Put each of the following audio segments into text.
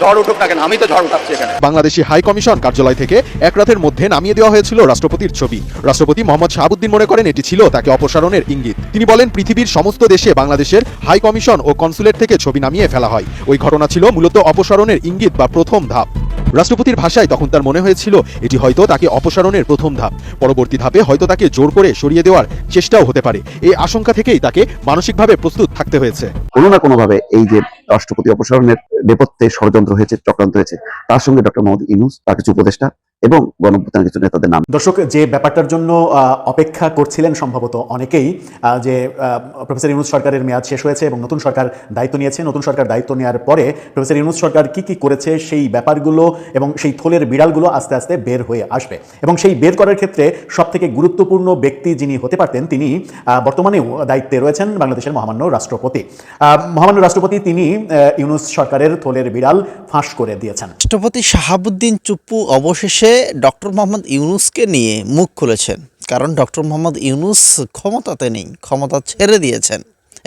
ঝড় উঠুক না কেন, আমি তো ঝড় উঠাচ্ছি এখানে। বাংলাদেশি হাই কমিশন কার্যালয় থেকে এক রাতের মধ্যে নামিয়ে দেওয়া হয়েছিল রাষ্ট্রপতির ছবি। রাষ্ট্রপতি মোহাম্মদ শাহাবুদ্দিন মনে করেন এটি ছিল তাকে অপসারণের ইঙ্গিত। তিনি বলেন, পৃথিবীর সমস্ত দেশে বাংলাদেশের হাই কমিশন ও কনসুলেট থেকে ছবি নামিয়ে ফেলা হয়। ওই ঘটনা ছিল মূলত অপসারণের ইঙ্গিত বা প্রথম ধাপ। রাষ্ট্রপতির ভাষায় তখন তার মনে হয়েছিল এটি হয়তো তাকে অপসারণের প্রথম ধাপ। পরবর্তী ধাপে হয়তো তাকে জোর করে সরিয়ে দেওয়ার চেষ্টাও হতে পারে। এই আশঙ্কা থেকেই তাকে মানসিকভাবে প্রস্তুত থাকতে হয়েছে। কোনো না কোনোভাবে এই যে রাষ্ট্রপতি অপসারণের নেপথ্যে ষড়যন্ত্র হয়েছে, চক্রান্ত হয়েছে, তার সঙ্গে ডক্টর মোহাম্মদ ইউনূস, তার কিছু উপদেষ্টা এবং গণঅভ্যুত্থানের কিছু নেতাদের নাম। দর্শক, যে ব্যাপারটার জন্য অপেক্ষা করছিলেন সম্ভবত অনেকেই, যে প্রফেসর ইউনূস সরকারের মেয়াদ শেষ হয়েছে এবং নতুন সরকার দায়িত্ব নিয়েছে। নতুন সরকার দায়িত্ব নেওয়ার পরে প্রফেসর ইউনূস সরকার কি কি করেছে সেই ব্যাপারগুলো এবং সেই থলের বিড়ালগুলো আস্তে আস্তে বের হয়ে আসবে। এবং সেই বের করার ক্ষেত্রে সবথেকে গুরুত্বপূর্ণ ব্যক্তি যিনি হতে পারতেন, তিনি বর্তমানেও দায়িত্বে রয়েছেন বাংলাদেশের মহামান্য রাষ্ট্রপতি। মহামান্য রাষ্ট্রপতি তিনি ইউনূস সরকারের থলের বিড়াল ফাঁস করে দিয়েছেন। রাষ্ট্রপতি শাহাবুদ্দিন চুপ্পু অবশেষে ডক্টর মোহাম্মদ ইউনূসকে নিয়ে মুখ খুলেছেন, কারণ ডক্টর মোহাম্মদ ইউনূস ক্ষমতাতে নেই, ক্ষমতা ছেড়ে দিয়েছেন।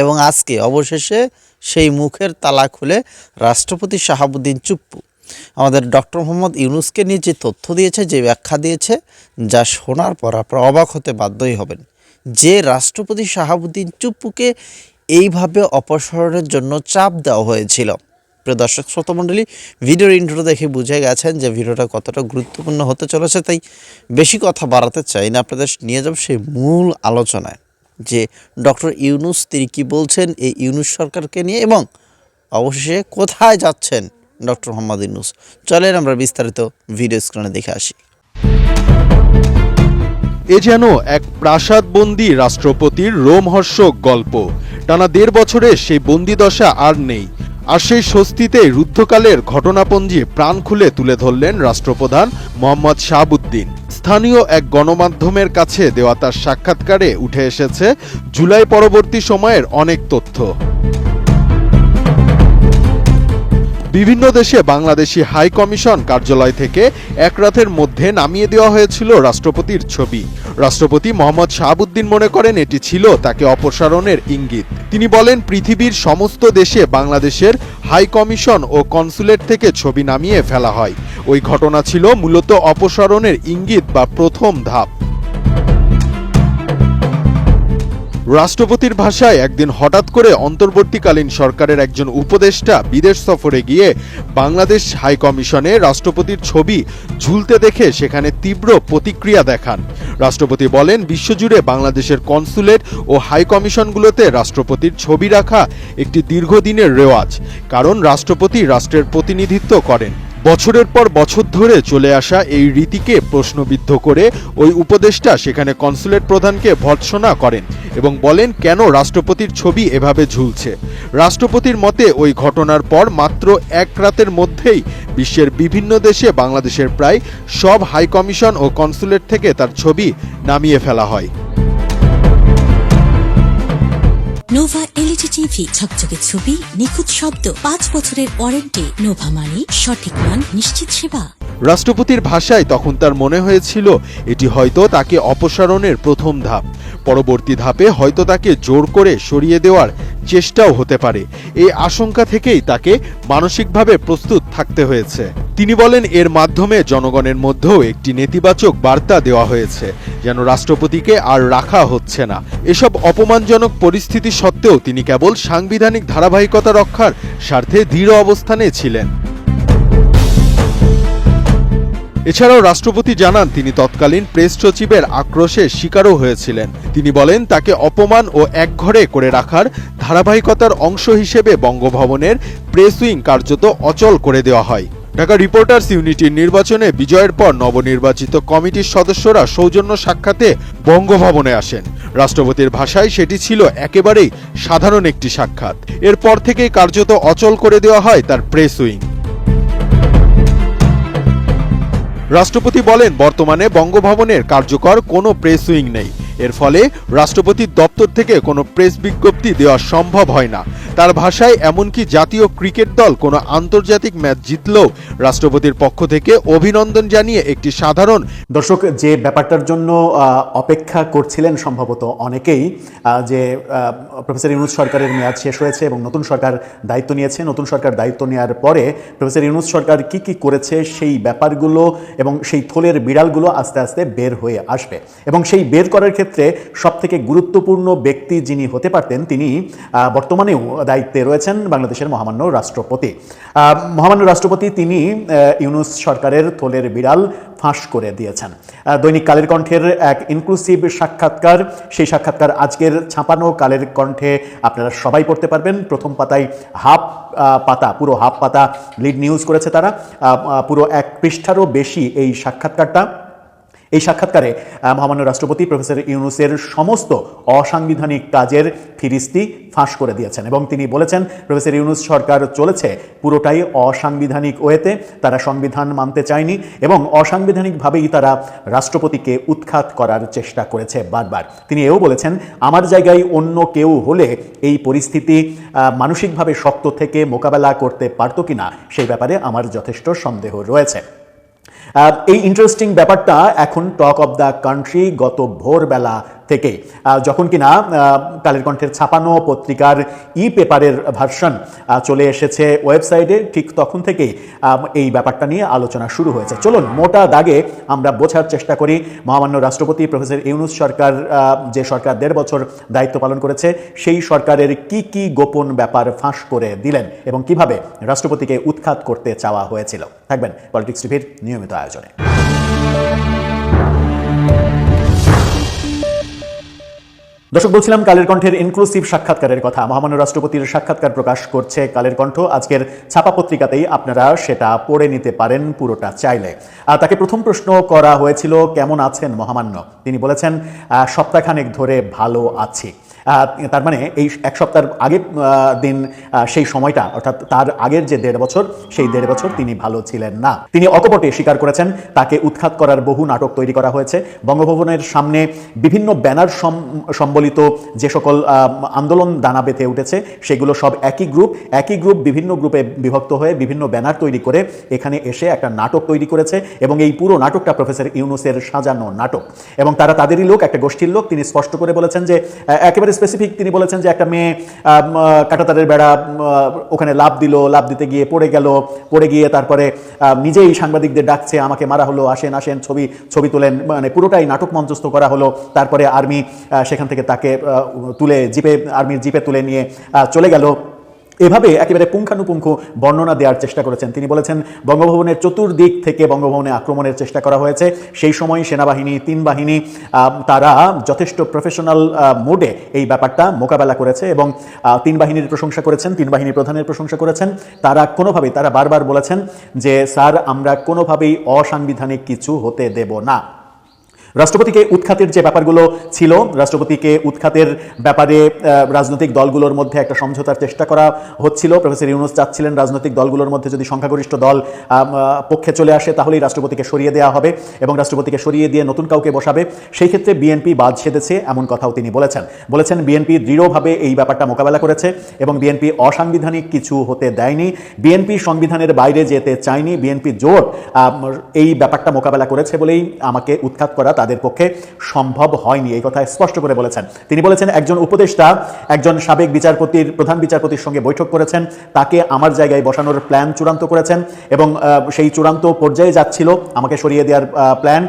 এবং আজকে অবশেষে সেই মুখের তালা খুলে রাষ্ট্রপতি শাহাবুদ্দিন চুপ্পু আমাদের ডক্টর মোহাম্মদ ইউনূসকে নিয়ে যে তথ্য দিয়েছে, যে ব্যাখ্যা দিয়েছে, যা শোনার পর আপনারা অবাক হতে বাধ্যই হবেন। যে রাষ্ট্রপতি শাহাবুদ্দিন চুপ্পুকে এইভাবে অপসারণের জন্য চাপ দেওয়া হয়েছিল। প্রিয় দর্শক শ্রোতামণ্ডলী, ভিডিওর ইন্ট্রো দেখে বুঝে গেছেন যে ভিডিওটা কতটা গুরুত্বপূর্ণ হতে চলেছে। তাই বেশি কথা বাড়াতে চাই না, আপনাদের নিয়ে যাব সেই মূল আলোচনায়, যে ডক্টর ইউনূস তিনি কী বলছেন এই ইউনূস সরকারকে নিয়ে এবং অবশেষে কোথায় যাচ্ছেন ডক্টর মোহাম্মদ ইউনূস। চলেন আমরা বিস্তারিত ভিডিও স্ক্রিনে দেখে আসি। এ যেন এক প্রাসাদবন্দী রাষ্ট্রপতির রোমহর্ষক গল্প। টানা ১.৫ বছরে সেই বন্দিদশা আর নেই। আর সেই স্বস্তিতে রুদ্ধকালের ঘটনাপঞ্জি প্রাণ খুলে তুলে ধরলেন রাষ্ট্রপ্রধান মোহাম্মদ শাহাবুদ্দিন। স্থানীয় এক গণমাধ্যমের কাছে দেওয়া তার সাক্ষাৎকারে উঠে এসেছে জুলাই পরবর্তী সময়ের অনেক তথ্য। বিভিন্ন দেশে বাংলাদেশি হাই কমিশন কার্যালয় থেকে এক রাতের মধ্যে নামিয়ে দেওয়া হয়েছিল রাষ্ট্রপতির ছবি। রাষ্ট্রপতি মোহাম্মদ শাহাবুদ্দিন মনে করেন এটি ছিল তাকে অপসারণের ইঙ্গিত। তিনি বলেন, পৃথিবীর সমস্ত দেশে বাংলাদেশের হাই কমিশন ও কনসুলেট থেকে ছবি নামিয়ে ফেলা হয়। ওই ঘটনা ছিল মূলত অপসারণের ইঙ্গিত বা প্রথম ধাপ। রাষ্ট্রপতির ভাষায় একদিন হঠাৎ করে অন্তর্বর্তীকালীন সরকারের একজন উপদেষ্টা বিদেশ সফরে গিয়ে বাংলাদেশ হাই কমিশনে রাষ্ট্রপতির ছবি ঝুলতে দেখে সেখানে তীব্র প্রতিক্রিয়া দেখান। রাষ্ট্রপতি বলেন, বিশ্বজুড়ে বাংলাদেশের কনসুলেট ও হাই কমিশনগুলোতে রাষ্ট্রপতির ছবি রাখা একটি দীর্ঘদিনের রেওয়াজ, কারণ রাষ্ট্রপতি রাষ্ট্রের প্রতিনিধিত্ব করেন। বছরের পর বছর ধরে চলে আসা এই রীতিকে প্রশ্নবিদ্ধ করে ওই উপদেষ্টা সেখানে কনসুলেট প্রধানকে ভর্ৎসনা করেন এবং বলেন কেন রাষ্ট্রপতির ছবি এভাবে ঝুলছে। রাষ্ট্রপতির মতে ওই ঘটনার পর মাত্র এক রাতের মধ্যেই বিশ্বের বিভিন্ন দেশে বাংলাদেশের প্রায় সব হাই কমিশন ও কনসুলেট থেকে তার ছবি নামিয়ে ফেলা হয়। নোভা এলইডি টিভি, ঝকঝকে ছবি, নিখুঁত শব্দ, 5 বছরের ওয়ারেন্টি। নোভা মানে সঠিক মান, নিশ্চিত সেবা। রাষ্ট্রপতির ভাষায় তখন তার মনে হয়েছিল এটি হয়তো তাকে অপসারণের প্রথম ধাপ। পরবর্তী ধাপে হয়তো তাকে জোর করে সরিয়ে দেওয়ার চেষ্টাও হতে পারে। এই আশঙ্কা থেকেই তাকে মানসিকভাবে প্রস্তুত থাকতে হয়েছে। তিনি বলেন, এর মাধ্যমে জনগণের মধ্যেও একটি নেতিবাচক বার্তা দেওয়া হয়েছে, যেন রাষ্ট্রপতিকে আর রাখা হচ্ছে না। এসব অপমানজনক পরিস্থিতি সত্ত্বেও তিনি কেবল সাংবিধানিক ধারাবাহিকতা রক্ষার স্বার্থে দৃঢ় অবস্থানে ছিলেন। এছাড়াও রাষ্ট্রপতি জানান, তিনি তৎকালীন প্রেস সচিবের আক্রোশের শিকারও হয়েছিলেন। তিনি বলেন, তাকে অপমান ও একঘরে করে রাখার ধারাবাহিকতার অংশ হিসেবে বঙ্গভবনের প্রেস উইং কার্যত অচল করে দেওয়া হয়। ঢাকা রিপোর্টার্স ইউনিটির নির্বাচনে বিজয়ের পর নবনির্বাচিত কমিটির সদস্যরা সৌজন্য সাক্ষাতে বঙ্গভবনে আসেন। রাষ্ট্রপতির ভাষায় সেটি ছিল একেবারেই সাধারণ একটি সাক্ষাৎ। এরপর থেকেই কার্যত অচল করে দেওয়া হয় তার প্রেস উইং। রাষ্ট্রপতি বলেন, বর্তমানে বঙ্গভবনের কার্যকর কোনো প্রেস উইং নেই। এর ফলে রাষ্ট্রপতির দপ্তর থেকে কোনো প্রেস বিজ্ঞপ্তি দেওয়া সম্ভব হয় না। তার ভাষায় এমনকি জাতীয় ক্রিকেট দল কোনো আন্তর্জাতিক ম্যাচ জিতলেও রাষ্ট্রপতির পক্ষ থেকে অভিনন্দন জানিয়ে একটি সাধারণ দর্শক, যে ব্যাপারটার জন্য অপেক্ষা করছিলেন সম্ভবত অনেকেই, যে প্রফেসর ইউনূস সরকারের মেয়াদ শেষ হয়েছে এবং নতুন সরকার দায়িত্ব নিয়েছে, নতুন সরকার দায়িত্ব নেওয়ার পরে প্রফেসর ইউনূস সরকার কি কি করেছে সেই ব্যাপারগুলো এবং সেই থলের বিড়ালগুলো আস্তে আস্তে বের হয়ে আসবে। এবং সেই বের করার ক্ষেত্রে সবথেকে গুরুত্বপূর্ণ ব্যক্তি যিনি হতে পারতেন, তিনি বর্তমানেও দায়িত্বে রয়েছেন বাংলাদেশের মহামান্য রাষ্ট্রপতি। মহামান্য রাষ্ট্রপতি তিনি ইউনূস সরকারের থলের বিড়াল ফাঁস করে দিয়েছেন। দৈনিক কালের কণ্ঠের এক ইনক্লুসিভ সাক্ষাৎকার, সেই সাক্ষাৎকার আজকের ছাপানো কালের কণ্ঠে আপনারা সবাই পড়তে পারবেন। প্রথম পাতায় পুরো হাফ পাতা লিড নিউজ করেছে তারা, পুরো 1 পৃষ্ঠারও বেশি এই সাক্ষাৎকারটা। এই সাক্ষাৎকারে মহামান্য রাষ্ট্রপতি প্রফেসর ইউনূসের সমস্ত অসাংবিধানিক কাজের ফিরিস্তি ফাঁস করে দিয়েছেন এবং তিনি বলেছেন প্রফেসর ইউনূস সরকার চলেছে পুরোটাই অসাংবিধানিক ওয়েতে, তারা সংবিধান মানতে চায়নি এবং অসাংবিধানিকভাবেই তারা রাষ্ট্রপতিকে উৎখাত করার চেষ্টা করেছে বারবার। তিনি এও বলেছেন, আমার জায়গায় অন্য কেউ হলে এই পরিস্থিতি মানসিকভাবে শক্ত থেকে মোকাবেলা করতে পারত কিনা সেই ব্যাপারে আমার যথেষ্ট সন্দেহ রয়েছে। এই ইন্টারেস্টিং ব্যাপারটা এখন টক অব দ্য কান্ট্রি গত ভোরবেলা থেকে, যখন কিনা কালের কণ্ঠের ছাপানো পত্রিকার পেপারের ভার্সন চলে এসেছে ওয়েবসাইটে, ঠিক তখন থেকেই এই ব্যাপারটা নিয়ে আলোচনা শুরু হয়েছে। চলুন মোটা দাগে আমরা বোঝার চেষ্টা করি মহামান্য রাষ্ট্রপতি প্রফেসর ইউনূস সরকার, যে সরকার 1.5 বছর দায়িত্ব পালন করেছে, সেই সরকারের কি কি গোপন ব্যাপার ফাঁস করে দিলেন এবং কিভাবে রাষ্ট্রপতিকে উৎখাত করতে চাওয়া হয়েছিল। থাকবেন পলিটিক্স টিভির নিয়মিত আয়োজনে। দর্শক, বলছিলাম কালের কণ্ঠের ইনক্লুসিভ সাক্ষাৎকারের কথা। মহামান্য রাষ্ট্রপতির সাক্ষাৎকার প্রকাশ করছে কালের কণ্ঠ, আজকের ছাপা পত্রিকাতেই আপনারা সেটা পড়ে নিতে পারেন পুরোটা চাইলে। তাকে প্রথম প্রশ্ন করা হয়েছিল, কেমন আছেন মহামান্য? তিনি বলেছেন, সপ্তাহখানেক ধরে ভালো আছি। তার মানে এই 1 সপ্তাহের আগের দিন, সেই সময়টা অর্থাৎ তার আগের যে 1.5 বছর, সেই 1.5 বছর তিনি ভালো ছিলেন না। তিনি অকপটে স্বীকার করেছেন তাকে উৎখাত করার বহু নাটক তৈরি করা হয়েছে। বঙ্গভবনের সামনে বিভিন্ন ব্যানার সম্বলিত যে সকল আন্দোলন দানা বেঁধে উঠেছে, সেগুলো সব একই গ্রুপ বিভিন্ন গ্রুপে বিভক্ত হয়ে বিভিন্ন ব্যানার তৈরি করে এখানে এসে একটা নাটক তৈরি করেছে এবং এই পুরো নাটকটা প্রফেসর ইউনূসের সাজানো নাটক এবং তারা তাদেরই লোক, একটা গোষ্ঠীর লোক। তিনি স্পষ্ট করে বলেছেন যে একেবারে স্পেসিফিক, তিনি বলেছেন যে একটা মেয়ে কাঁটাতারের বেড়া ওখানে লাফ দিতে গিয়ে পড়ে গিয়ে তারপরে নিজেই সাংবাদিকদের ডাকছে, আমাকে মারা হলো, আসেন ছবি তোলেন, মানে পুরোটাই নাটক মঞ্চস্থ করা হলো। তারপরে আর্মি সেখান থেকে তাকে তুলে আর্মির জিপে তুলে নিয়ে চলে গেল। এভাবে একেবারে পুঙ্খানুপুঙ্খ বর্ণনা দেওয়ার চেষ্টা করেছেন। তিনি বলেছেন বঙ্গভবনের চতুর্দিক থেকে বঙ্গভবনে আক্রমণের চেষ্টা করা হয়েছে। সেই সময় সেনাবাহিনী, 3 বাহিনী তারা যথেষ্ট প্রফেশনাল মোডে এই ব্যাপারটা মোকাবেলা করেছে এবং 3 বাহিনীর প্রশংসা করেছেন, 3 বাহিনীর প্রধানের প্রশংসা করেছেন। তারা বারবার বলেছেন যে স্যার, আমরা কোনোভাবেই অসাংবিধানিক কিছু হতে দেব না। রাষ্ট্রপতিকে উৎখাতের যে ব্যাপারগুলো ছিল, রাষ্ট্রপতিকে উৎখাতের ব্যাপারে রাজনৈতিক দলগুলোর মধ্যে একটা সমঝোতার চেষ্টা করা হচ্ছিল। প্রফেসর ইউনূস চাচ্ছিলেন রাজনৈতিক দলগুলোর মধ্যে যদি সংখ্যাগরিষ্ঠ দল পক্ষে চলে আসে তাহলেই রাষ্ট্রপতিকে সরিয়ে দেওয়া হবে এবং রাষ্ট্রপতিকে সরিয়ে দিয়ে নতুন কাউকে বসাবে। সেই ক্ষেত্রে বিএনপি বাদ সেধেছে, এমন কথাও তিনি বলেছেন বিএনপি দৃঢ়ভাবে এই ব্যাপারটা মোকাবেলা করেছে এবং বিএনপি অসাংবিধানিক কিছু হতে দেয়নি। বিএনপি সংবিধানের বাইরে যেতে চায়নি। বিএনপি জোট এই ব্যাপারটা মোকাবেলা করেছে বলেই আমাকে উৎখাত করা তাদের পক্ষে সম্ভব হয়নি, এই কথা স্পষ্ট করে বলেছেন। তিনি বলেছেন একজন উপদেষ্টা একজন সাবেক প্রধান বিচারপতির সঙ্গে বৈঠক করেছেন, তাকে আমার জায়গায় বসানোর প্ল্যান চূড়ান্ত করেছেন এবং সেই চূড়ান্ত পর্যায়ে যাচ্ছিল আমাকে সরিয়ে দেওয়ার প্ল্যান।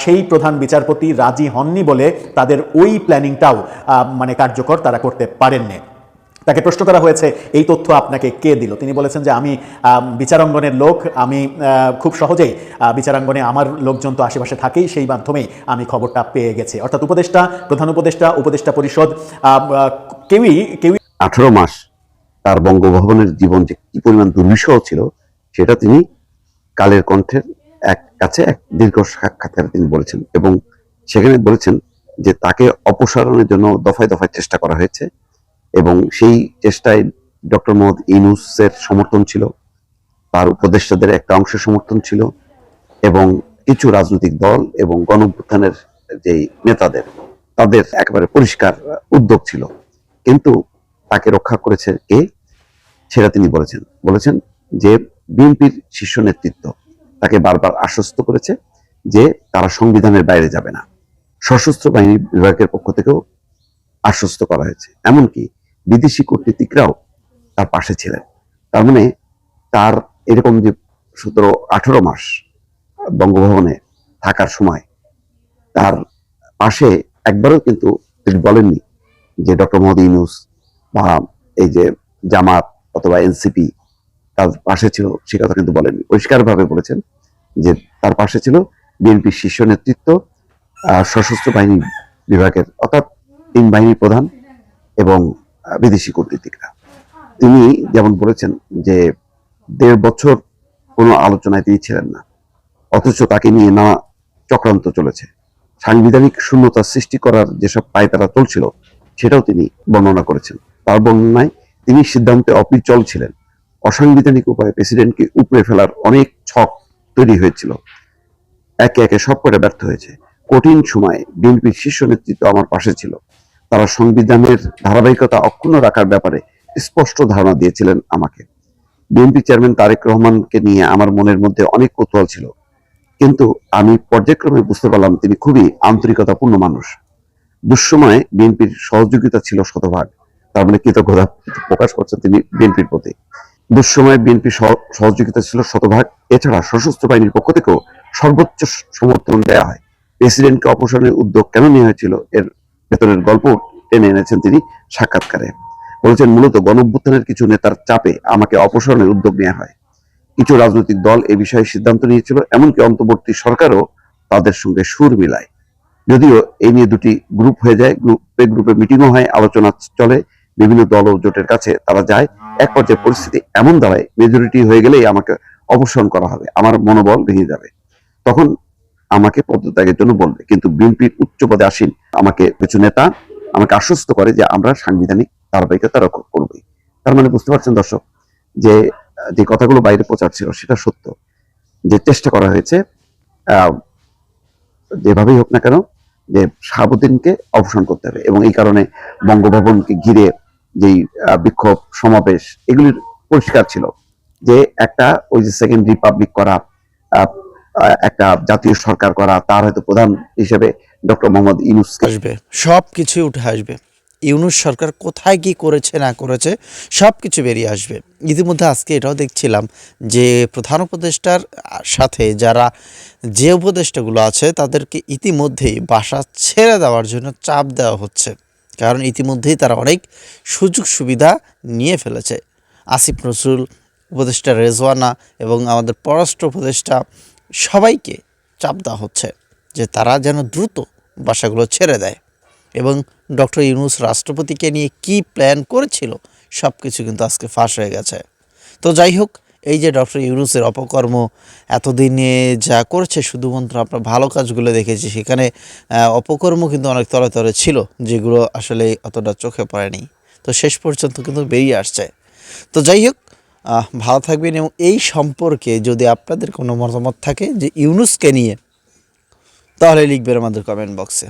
সেই প্রধান বিচারপতি রাজি হননি বলে তাদের ওই প্ল্যানিংটাও কার্যকর তারা করতে পারেননি। তাকে প্রশ্ন করা হয়েছে, এই তথ্য আপনাকে কে দিল? তিনি বলেছেন যে আমি বিচারাঙ্গনের লোক, আমি খুব সহজেই বিচারাঙ্গনে আমার লোকজন তো আশেপাশে থাকেই, সেই মাধ্যমেই আমি খবরটা পেয়ে গেছি। অর্থাৎ উপদেষ্টা, প্রধান উপদেষ্টা পরিষদ কেউই 18 মাস তার বঙ্গভবনের জীবন যে কি পরিমাণ দুর্বিষহ ছিল সেটা তিনি কালের কণ্ঠের কাছে এক দীর্ঘ সাক্ষাৎকারে তিনি বলেছেন এবং সেখানে বলেছেন যে তাকে অপসারণের জন্য দফায় দফায় চেষ্টা করা হয়েছে এবং সেই চেষ্টায় ডক্টর মোহাম্মদ ইউনূসের সমর্থন ছিল, তার উপদেষ্টাদের একটা অংশের সমর্থন ছিল এবং কিছু রাজনৈতিক দল এবং গণঅভ্যুত্থানের যে নেতাদের, তাদের একেবারে পরিষ্কার উদ্যোগ ছিল। কিন্তু তাকে রক্ষা করেছে কে, সেটা তিনি বলেছেন যে বিএনপির শীর্ষ নেতৃত্ব তাকে বারবার আশ্বস্ত করেছে যে তারা সংবিধানের বাইরে যাবে না। সশস্ত্র বাহিনী বিভাগের পক্ষ থেকেও আশ্বস্ত করা হয়েছে, এমনকি বিদেশি কূটনীতিকরাও তার পাশে ছিলেন। তার মানে তার এরকম যে 17-18 মাস বঙ্গভবনে থাকার সময় তার পাশে একবারও কিন্তু তিনি বলেননি যে ডক্টর মোহাম্মদ ইউনূস বা এই যে জামাত অথবা এনসিপি তার পাশে ছিল, সে কথা কিন্তু বলেননি। পরিষ্কারভাবে বলেছেন যে তার পাশে ছিল বিএনপির শীর্ষ নেতৃত্ব, সশস্ত্র বাহিনী বিভাগের অর্থাৎ 3 বাহিনীর প্রধান এবং বিদেশি কূটনীতিকরা। তিনি যেমন বলেছেন যে 1.5 বছর কোনো আলোচনায় তিনি ছিলেন না, অথচ তাকে নিয়ে নানা চক্রান্ত চলেছে। সাংবিধানিক শূন্যতা সৃষ্টি করার যেসব পায়তারা চলছিল সেটাও তিনি বর্ণনা করেছেন। তার বর্ণনায় তিনি সিদ্ধান্তে অবিচল ছিলেন। অসাংবিধানিক উপায়ে প্রেসিডেন্টকে উপড়ে ফেলার অনেক ছক তৈরি হয়েছিল, একে একে সবকটা ব্যর্থ হয়েছে। কঠিন সময়ে বিএনপির শীর্ষ নেতৃত্ব আমার পাশে ছিল। তারা সংবিধানের ধারাবাহিকতা অক্ষুণ্ণ রাখার ব্যাপারে স্পষ্ট ধারণা দিয়েছিলেন আমাকে। বিএনপি চেয়ারম্যান তারেক রহমানকে নিয়ে আমার মনের মধ্যে অনেক কৌতূহল ছিল, কিন্তু আমি পর্যায়ক্রমে বুঝতে পারলাম তিনি খুবই আন্তরিকতাপূর্ণ মানুষ। দুঃসময়ে বিএনপির সহযোগিতা ছিল শতভাগ। তার মানে কৃতজ্ঞতা প্রকাশ করছেন তিনি বিএনপির প্রতি। দুঃসময়ে বিএনপির সহযোগিতা ছিল শতভাগ। এছাড়া সশস্ত্র বাহিনীর পক্ষ থেকেও সর্বোচ্চ সমর্থন দেওয়া হয়। প্রেসিডেন্টকে অপসারণের উদ্যোগ কেন নেওয়া হয়েছিল এর ভেতরের গল্প টেনে এনেছেন তিনি সাক্ষাৎকারে। বলেছেন, মূলত গণঅভ্যুত্থানের কিছু নেতার চাপে আমাকে অপসারণের উদ্যোগ নেওয়া হয়। কিছু রাজনৈতিক দল এ বিষয়ে সিদ্ধান্ত নিয়েছিল, এমনকি অন্তর্বর্তী সরকারও তাদের সঙ্গে সুর মিলায়। যদিও এই নিয়ে দুটি গ্রুপ হয়ে যায়, গ্রুপে মিটিংও হয়, আলোচনা চলে, বিভিন্ন দল ও জোটের কাছে তারা যায়। এক পর্যায়ে পরিস্থিতি এমন দাঁড়ায় মেজরিটি হয়ে গেলেই আমাকে অপসারণ করা হবে, আমার মনোবল ভেঙে যাবে, তখন আমাকে পদত্যাগের জন্য বলবে। কিন্তু বিএনপির উচ্চ পদে আসীন আমাকে কিছু নেতা আমাকে আশ্বস্ত করে যে আমরা সাংবিধানিক ধারাবাহিকতা রক্ষা করবই। তার মানে বুঝতে পারছেন দর্শক যে যে কথাগুলো বাইরে প্রচার ছিল সেটা সত্য, যে চেষ্টা করা হয়েছে যেভাবেই হোক না কেন যে শাহাবুদ্দিনকে অপসারণ করতে হবে। এবং এই কারণে বঙ্গভবনকে ঘিরে যেই বিক্ষোভ সমাবেশ এগুলির পরিষ্কার ছিল যে একটা ওই যে সেকেন্ড রিপাবলিক করা, একটা জাতীয় সরকার করা, তার হয়তো প্রধান হিসেবে ডক্টর মোহাম্মদ ইউনূস আসবে, সব কিছুই উঠে আসবে। ইউনূস সরকার কোথায় কি করেছে না করেছে সব কিছু বেরিয়ে আসবে। ইতিমধ্যে আজকে এটাও দেখছিলাম যে প্রধান উপদেষ্টার সাথে যারা যে উপদেষ্টাগুলো আছে তাদেরকে ইতিমধ্যেই বাসা ছেড়ে দেওয়ার জন্য চাপ দেওয়া হচ্ছে, কারণ ইতিমধ্যেই তারা অনেক সুযোগ সুবিধা নিয়ে ফেলেছে। আসিফ নজরুল, উপদেষ্টা রেজওয়ানা এবং আমাদের পররাষ্ট্র উপদেষ্টা সবাইকে চাপ দেওয়া হচ্ছে যে তারা যেন দ্রুত বাসাগুলো ছেড়ে দেয়। এবং ডক্টর ইউনূস রাষ্ট্রপতিকে নিয়ে কি প্ল্যান করেছিল সব কিছু কিন্তু আজকে ফাঁস হয়ে গেছে। তো যাই হোক, এই যে ডক্টর ইউনূসের অপকর্ম এতদিনে যা করছে, শুধুমাত্র আমরা ভালো কাজগুলো দেখেছি, সেখানে অপকর্ম কিন্তু অনেক তরে তরে ছিল যেগুলো আসলে অতটা চোখে পড়েনি। তো শেষ পর্যন্ত কিন্তু বেরিয়ে আসছে। তো যাই হোক, ভালো থাকবেন। এবং এই সম্পর্কে যদি আপনাদের কোনো মতামত থাকে যে ইউনূসকে নিয়ে, তাহলে লিখবেন আমাদের কমেন্ট বক্সে।